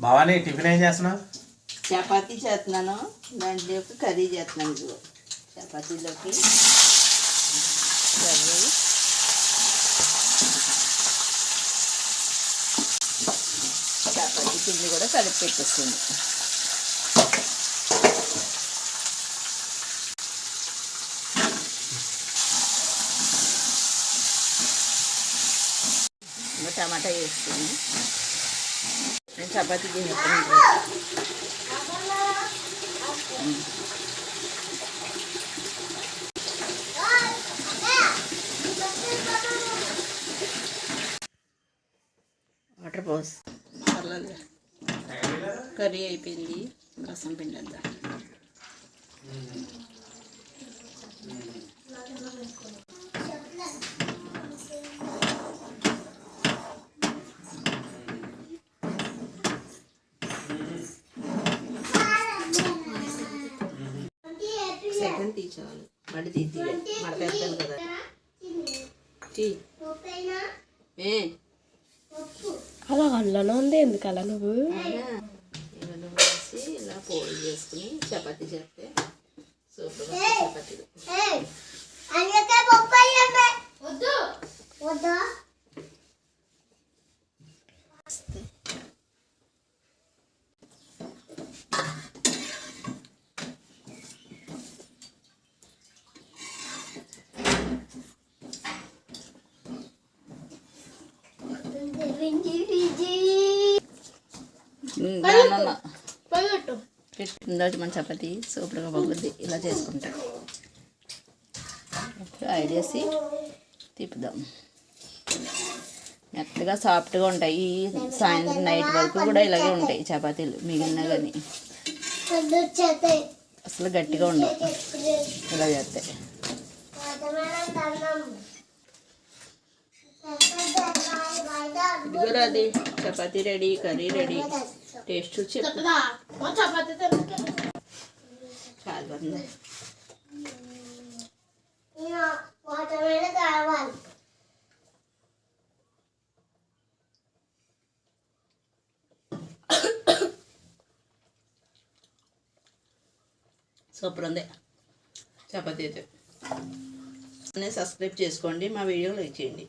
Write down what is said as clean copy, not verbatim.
Bhavani tiffin ఏం చేస్తున్నావు? చపాతీ చేస్తున్నాను, దాంట్లోకి కర్రీ చేస్తున్నాను. ఇదిగో చపాతీలోకి కర్రీ, చపాతీ పిండి కూడా కలిపి పెట్టేస్తుంది. ఇంకా టమాటా వేసుకుని నేను చపాతీ చేస్తాను. వాటర్ పోస్ పర్లేదు, కర్రీ అయిపోయింది. రసం పిండి అంతా సెకండ్ తీసాను, మడి తీసి మడతేస్తాను కదా. అలా అల్లనే ఉంది, ఎందుకు అలా నువ్వు ఇవన్నీ వేసి ఇలా ఫోల్డ్ చేసుకుని చపాతీ చేస్తే సూపర్గా చపాతీలు. మన చపాతీ సూపర్గా పగుద్ది. ఇలా చేసుకుంటాం. ఐడేసి తిప్పుదాం. మెత్తగా సాఫ్ట్గా ఉంటాయి. సాయంత్రం నైట్ వరకు కూడా ఇలాగే ఉంటాయి చపాతీలు, మిగిలిన కానీ అసలు గట్టిగా ఉండవు ఇలా చేస్తే. ఇదిగోరా, అది chapati ready, curry ready. Taste చూసి చాలా బాగుంది. సూపర్ ఉంది చపాతీ అయితే. సబ్స్క్రైబ్ చేసుకోండి, మా వీడియో లైక్ చేయండి.